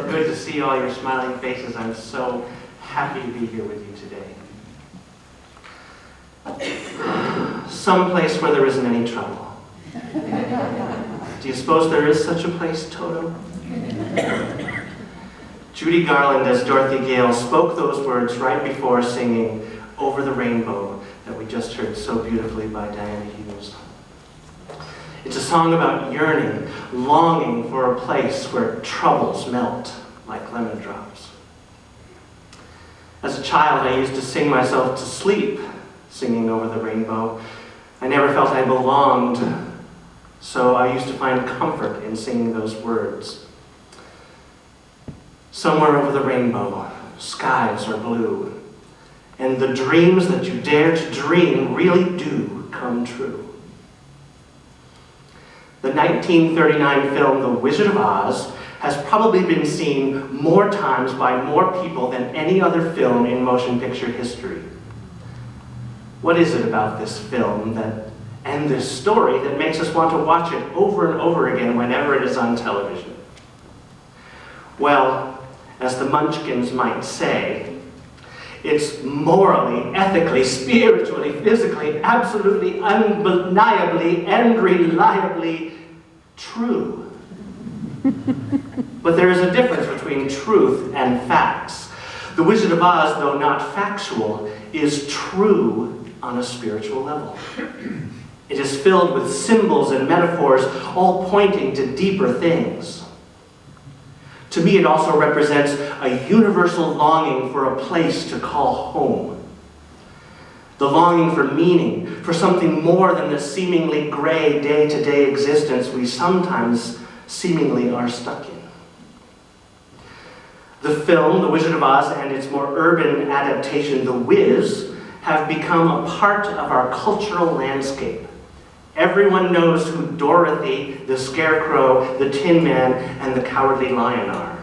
good to see all your smiling faces. I'm so happy to be here with you today. Someplace where there isn't any trouble. Do you suppose there is such a place, Toto? Judy Garland as Dorothy Gale spoke those words right before singing Over the Rainbow that we just heard so beautifully by Diana Hughes. It's a song about yearning, longing for a place where troubles melt like lemon drops. As a child, I used to sing myself to sleep singing Over the Rainbow. I never felt I belonged, so I used to find comfort in singing those words. Somewhere over the rainbow, skies are blue, and the dreams that you dare to dream really do come true. The 1939 film The Wizard of Oz has probably been seen more times by more people than any other film in motion picture history. What is it about this film and this story that makes us want to watch it over and over again whenever it is on television? Well, as the Munchkins might say, it's morally, ethically, spiritually, physically, absolutely, undeniably, and reliably true. But there is a difference between truth and facts. The Wizard of Oz, though not factual, is true on a spiritual level. It is filled with symbols and metaphors, all pointing to deeper things. To me, it also represents a universal longing for a place to call home. The longing for meaning, for something more than the seemingly gray day-to-day existence we sometimes seemingly are stuck in. The film, The Wizard of Oz, and its more urban adaptation, The Wiz, have become a part of our cultural landscape. Everyone knows who Dorothy, the Scarecrow, the Tin Man, and the Cowardly Lion are.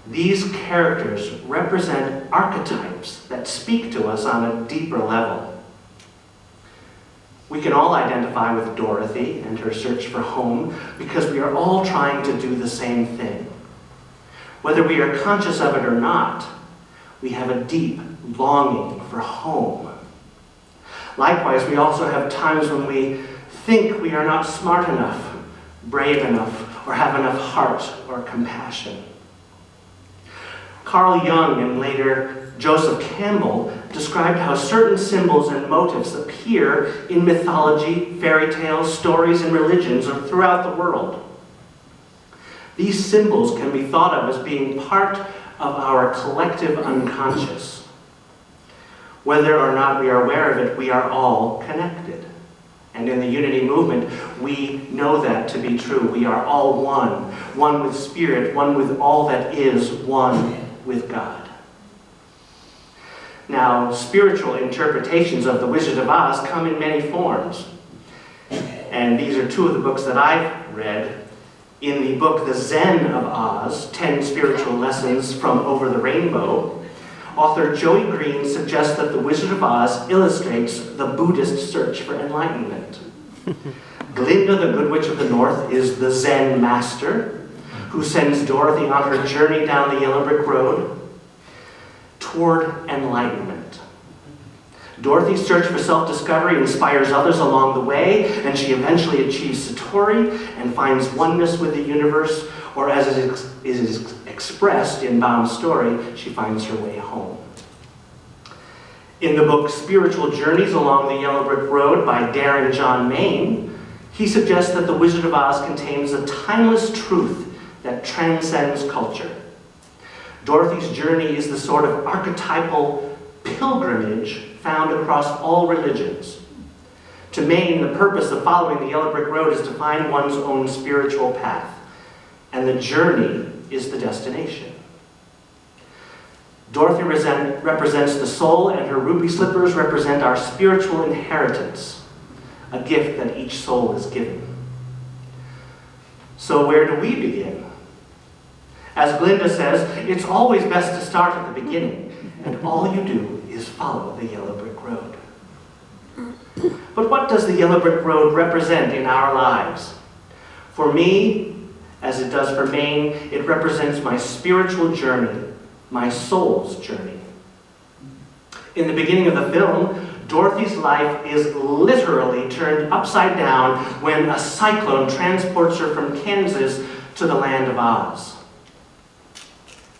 These characters represent archetypes that speak to us on a deeper level. We can all identify with Dorothy and her search for home because we are all trying to do the same thing. Whether we are conscious of it or not, we have a deep longing for home. Likewise, we also have times when we think we are not smart enough, brave enough, or have enough heart or compassion. Carl Jung and later Joseph Campbell described how certain symbols and motifs appear in mythology, fairy tales, stories, and religions throughout the world. These symbols can be thought of as being part of our collective unconscious. Whether or not we are aware of it, we are all connected. And in the Unity movement, we know that to be true. We are all one. One with Spirit, one with all that is, one with God. Now, spiritual interpretations of The Wizard of Oz come in many forms. And these are two of the books that I've read. In the book, The Zen of Oz, 10 Spiritual Lessons from Over the Rainbow, author Joey Green suggests that The Wizard of Oz illustrates the Buddhist search for enlightenment. Glinda, the Good Witch of the North, is the Zen master who sends Dorothy on her journey down the yellow brick road toward enlightenment. Dorothy's search for self-discovery inspires others along the way, and she eventually achieves Satori and finds oneness with the universe, or as it is expressed in Baum's story, she finds her way home. In the book Spiritual Journeys Along the Yellow Brick Road by Darren John Main, he suggests that The Wizard of Oz contains a timeless truth that transcends culture. Dorothy's journey is the sort of archetypal pilgrimage found across all religions. To Maine, the purpose of following the yellow brick road is to find one's own spiritual path, and the journey is the destination. Dorothy represents the soul, and her ruby slippers represent our spiritual inheritance, a gift that each soul is given. So where do we begin? As Glinda says, it's always best to start at the beginning, and all you do is follow the yellow brick road. But what does the yellow brick road represent in our lives? For me, As it does for Maine, it represents my spiritual journey, my soul's journey. In the beginning of the film, Dorothy's life is literally turned upside down when a cyclone transports her from Kansas to the land of Oz.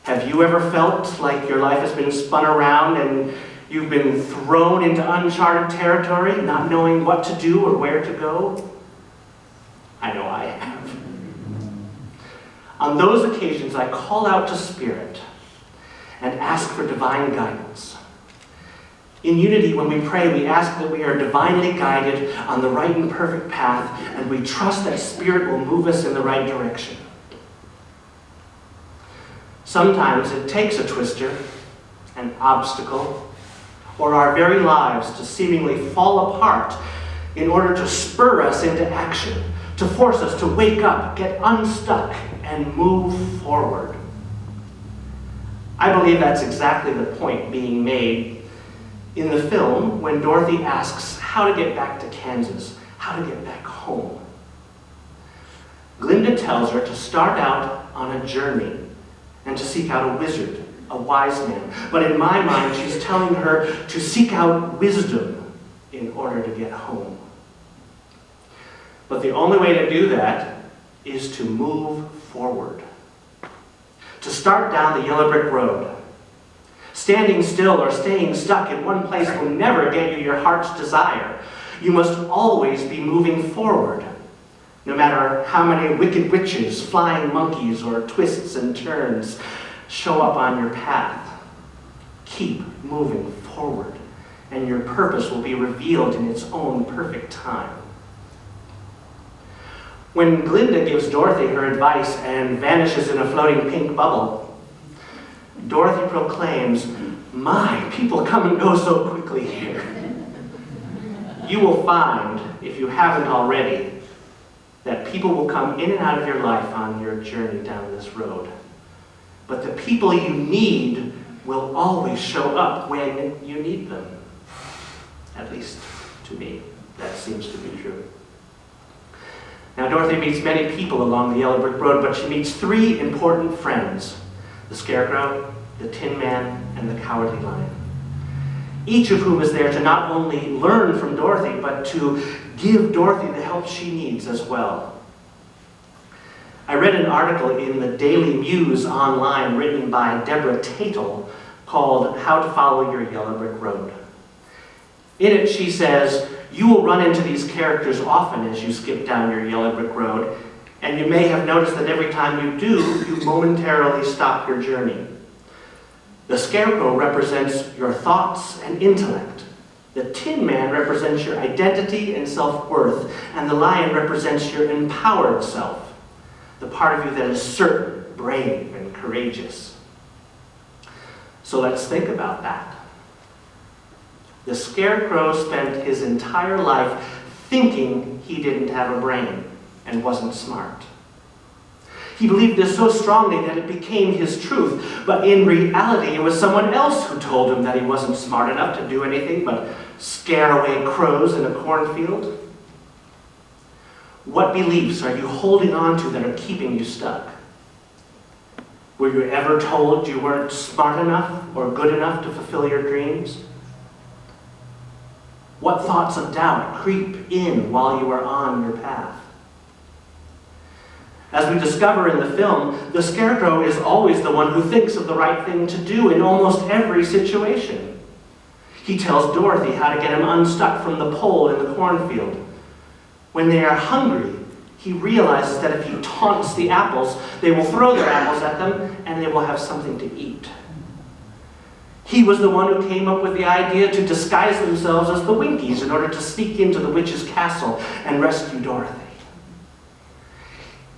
Have you ever felt like your life has been spun around and you've been thrown into uncharted territory, not knowing what to do or where to go? I know I have. On those occasions, I call out to Spirit and ask for divine guidance. In unity, when we pray, we ask that we are divinely guided on the right and perfect path, and we trust that Spirit will move us in the right direction. Sometimes it takes a twister, an obstacle, or our very lives to seemingly fall apart in order to spur us into action, to force us to wake up, get unstuck, and move forward. I believe that's exactly the point being made in the film when Dorothy asks how to get back to Kansas, how to get back home. Glinda tells her to start out on a journey and to seek out a wizard, a wise man. But in my mind, she's telling her to seek out wisdom in order to get home. But the only way to do that is to move forward. To start down the yellow brick road. Standing still or staying stuck in one place will never get you your heart's desire. You must always be moving forward, no matter how many wicked witches, flying monkeys, or twists and turns show up on your path. Keep moving forward, and your purpose will be revealed in its own perfect time. When Glinda gives Dorothy her advice and vanishes in a floating pink bubble, Dorothy proclaims, "My, people come and go so quickly here." You will find, if you haven't already, that people will come in and out of your life on your journey down this road. But the people you need will always show up when you need them. At least to me, that seems to be true. Now, Dorothy meets many people along the yellow brick road, but she meets three important friends: the Scarecrow, the Tin Man, and the Cowardly Lion. Each of whom is there to not only learn from Dorothy, but to give Dorothy the help she needs as well. I read an article in the Daily Muse online written by Deborah Tatel called "How to Follow Your Yellow Brick Road." In it, she says, you will run into these characters often as you skip down your yellow brick road, and you may have noticed that every time you do, you momentarily stop your journey. The Scarecrow represents your thoughts and intellect. The Tin Man represents your identity and self-worth, and the Lion represents your empowered self, the part of you that is certain, brave, and courageous. So let's think about that. The Scarecrow spent his entire life thinking he didn't have a brain and wasn't smart. He believed this so strongly that it became his truth, but in reality it was someone else who told him that he wasn't smart enough to do anything but scare away crows in a cornfield. What beliefs are you holding on to that are keeping you stuck? Were you ever told you weren't smart enough or good enough to fulfill your dreams? What thoughts of doubt creep in while you are on your path? As we discover in the film, the Scarecrow is always the one who thinks of the right thing to do in almost every situation. He tells Dorothy how to get him unstuck from the pole in the cornfield. When they are hungry, he realizes that if he taunts the apples, they will throw their apples at them and they will have something to eat. He was the one who came up with the idea to disguise themselves as the Winkies in order to sneak into the witch's castle and rescue Dorothy.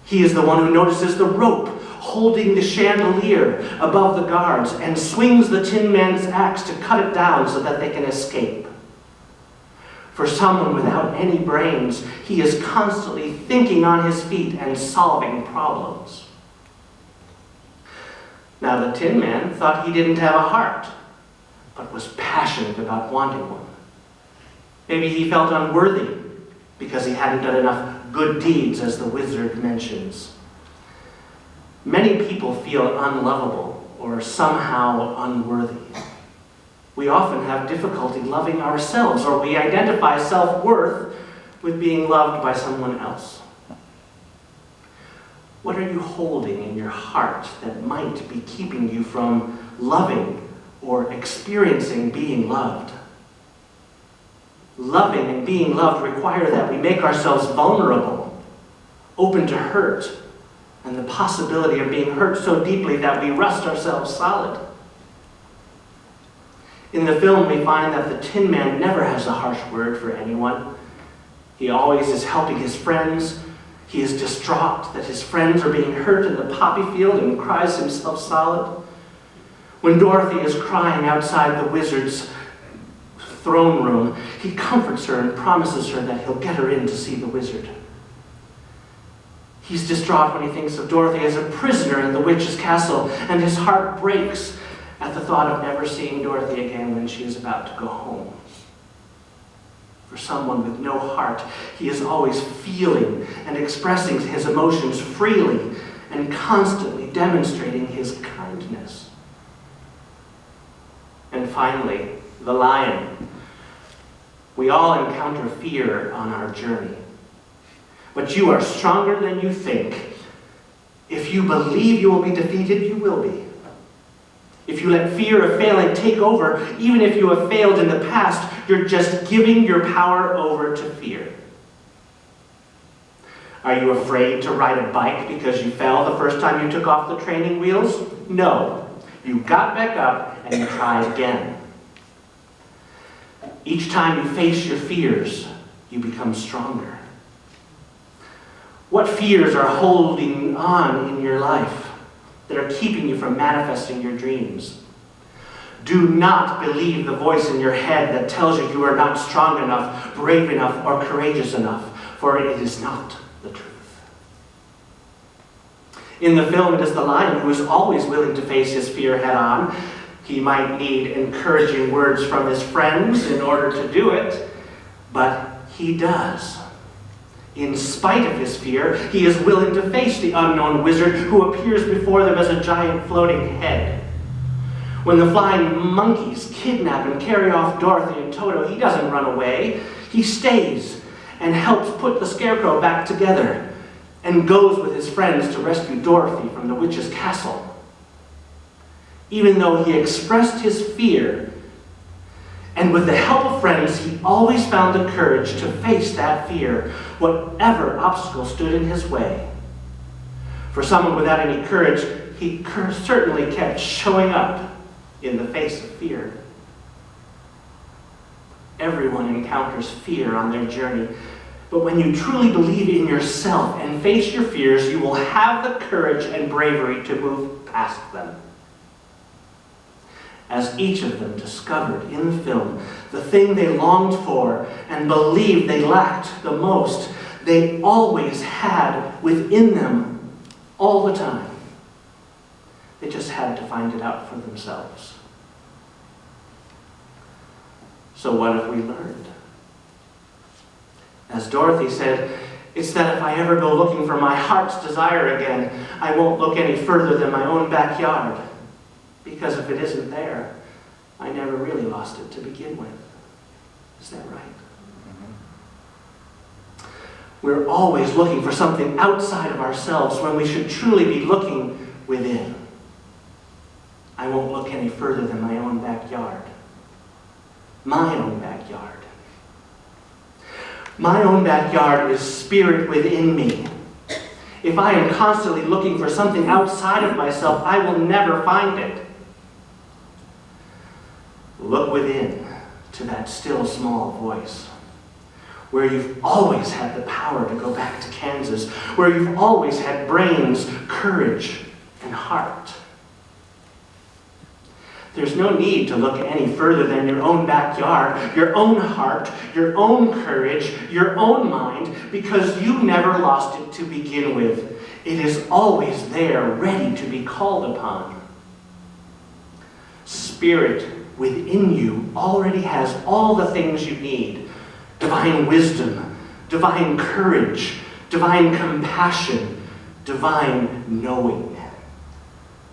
He is the one who notices the rope holding the chandelier above the guards and swings the Tin Man's axe to cut it down so that they can escape. For someone without any brains, he is constantly thinking on his feet and solving problems. Now, the Tin Man thought he didn't have a heart, but was passionate about wanting one. Maybe he felt unworthy because he hadn't done enough good deeds, as the wizard mentions. Many people feel unlovable or somehow unworthy. We often have difficulty loving ourselves, or we identify self-worth with being loved by someone else. What are you holding in your heart that might be keeping you from loving or experiencing being loved? Loving and being loved require that we make ourselves vulnerable, open to hurt, and the possibility of being hurt so deeply that we rust ourselves solid. In the film, we find that the Tin Man never has a harsh word for anyone. He always is helping his friends. He is distraught that his friends are being hurt in the poppy field and cries himself solid. When Dorothy is crying outside the wizard's throne room, he comforts her and promises her that he'll get her in to see the wizard. He's distraught when he thinks of Dorothy as a prisoner in the witch's castle, and his heart breaks at the thought of never seeing Dorothy again when she is about to go home. For someone with no heart, he is always feeling and expressing his emotions freely and constantly demonstrating his kindness. And finally, the lion. We all encounter fear on our journey. But you are stronger than you think. If you believe you will be defeated, you will be. If you let fear of failing take over, even if you have failed in the past, you're just giving your power over to fear. Are you afraid to ride a bike because you fell the first time you took off the training wheels? No. You got back up and you try again. Each time you face your fears, you become stronger. What fears are holding on in your life that are keeping you from manifesting your dreams? Do not believe the voice in your head that tells you you are not strong enough, brave enough, or courageous enough, for it is not the truth. In the film, it is the lion who is always willing to face his fear head on. He might need encouraging words from his friends in order to do it, but he does. In spite of his fear, he is willing to face the unknown wizard who appears before them as a giant floating head. When the flying monkeys kidnap and carry off Dorothy and Toto, he doesn't run away. He stays and helps put the scarecrow back together and goes with his friends to rescue Dorothy from the witch's castle. Even though he expressed his fear, and with the help of friends, he always found the courage to face that fear, whatever obstacle stood in his way. For someone without any courage, he certainly kept showing up in the face of fear. Everyone encounters fear on their journey, but when you truly believe in yourself and face your fears, you will have the courage and bravery to move past them. As each of them discovered in the film the thing they longed for and believed they lacked the most, they always had within them all the time. They just had to find it out for themselves. So what have we learned? As Dorothy said, it's that if I ever go looking for my heart's desire again, I won't look any further than my own backyard. Because if it isn't there, I never really lost it to begin with. Is that right? Mm-hmm. We're always looking for something outside of ourselves when we should truly be looking within. I won't look any further than my own backyard. My own backyard. My own backyard is spirit within me. If I am constantly looking for something outside of myself, I will never find it. Look within to that still small voice, where you've always had the power to go back to Kansas, where you've always had brains, courage, and heart. There's no need to look any further than your own backyard, your own heart, your own courage, your own mind, because you never lost it to begin with. It is always there, ready to be called upon. Spirit within you already has all the things you need: divine wisdom, divine courage, divine compassion, divine knowing.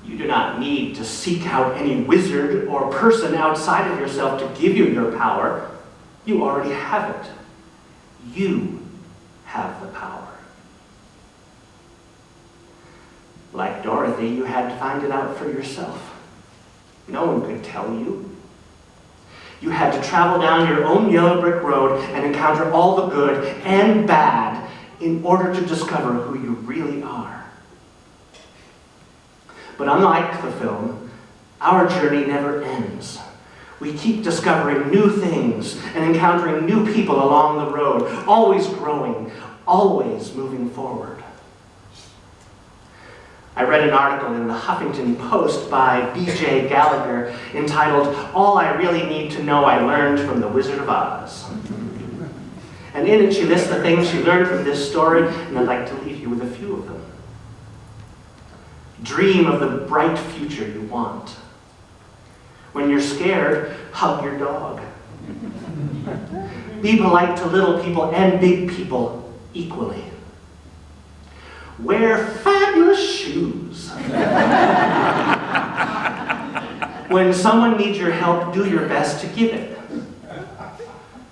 You do not need to seek out any wizard or person outside of yourself to give you your power. You already have it. You have the power. Like Dorothy, you had to find it out for yourself. No one could tell you. You had to travel down your own yellow brick road and encounter all the good and bad in order to discover who you really are. But unlike the film, our journey never ends. We keep discovering new things and encountering new people along the road, always growing, always moving forward. I read an article in the Huffington Post by B.J. Gallagher entitled, "All I Really Need to Know I Learned from the Wizard of Oz." And in it she lists the things she learned from this story, and I'd like to leave you with a few of them. Dream of the bright future you want. When you're scared, hug your dog. Be polite to little people and big people equally. Wear fabulous shoes. When someone needs your help, do your best to give it.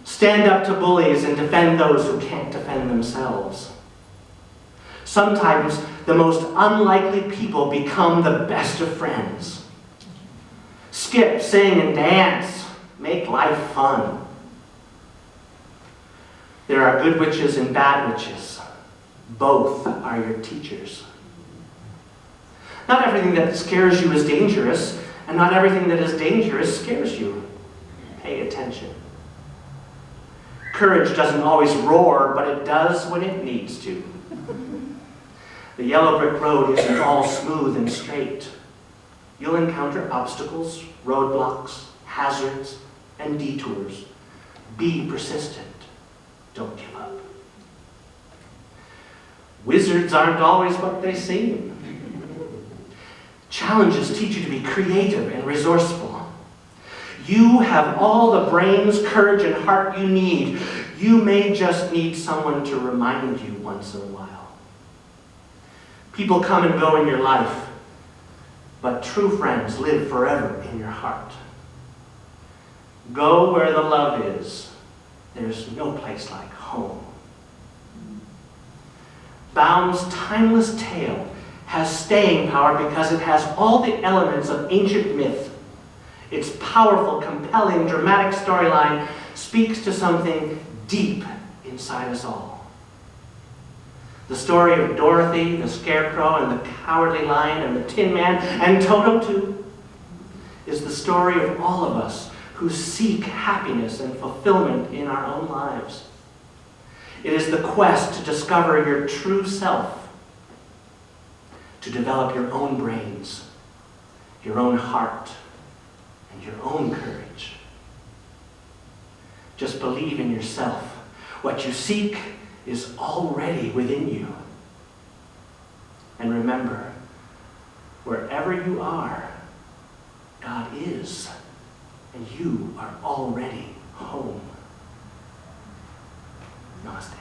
Stand up to bullies and defend those who can't defend themselves. Sometimes the most unlikely people become the best of friends. Skip, sing, and dance. Make life fun. There are good witches and bad witches. Both are your teachers. Not everything that scares you is dangerous, and not everything that is dangerous scares you. Pay attention. Courage doesn't always roar, but it does when it needs to. The yellow brick road isn't all smooth and straight. You'll encounter obstacles, roadblocks, hazards, and detours. Be persistent. Don't give up. Wizards aren't always what they seem. Challenges teach you to be creative and resourceful. You have all the brains, courage, and heart you need. You may just need someone to remind you once in a while. People come and go in your life, but true friends live forever in your heart. Go where the love is. There's no place like home. Baum's timeless tale has staying power because it has all the elements of ancient myth. Its powerful, compelling, dramatic storyline speaks to something deep inside us all. The story of Dorothy, the Scarecrow, and the Cowardly Lion, and the Tin Man, and Toto too, is the story of all of us who seek happiness and fulfillment in our own lives. It is the quest to discover your true self, to develop your own brains, your own heart, and your own courage. Just believe in yourself. What you seek is already within you. And remember, wherever you are, God is, and you are already home. Namaste.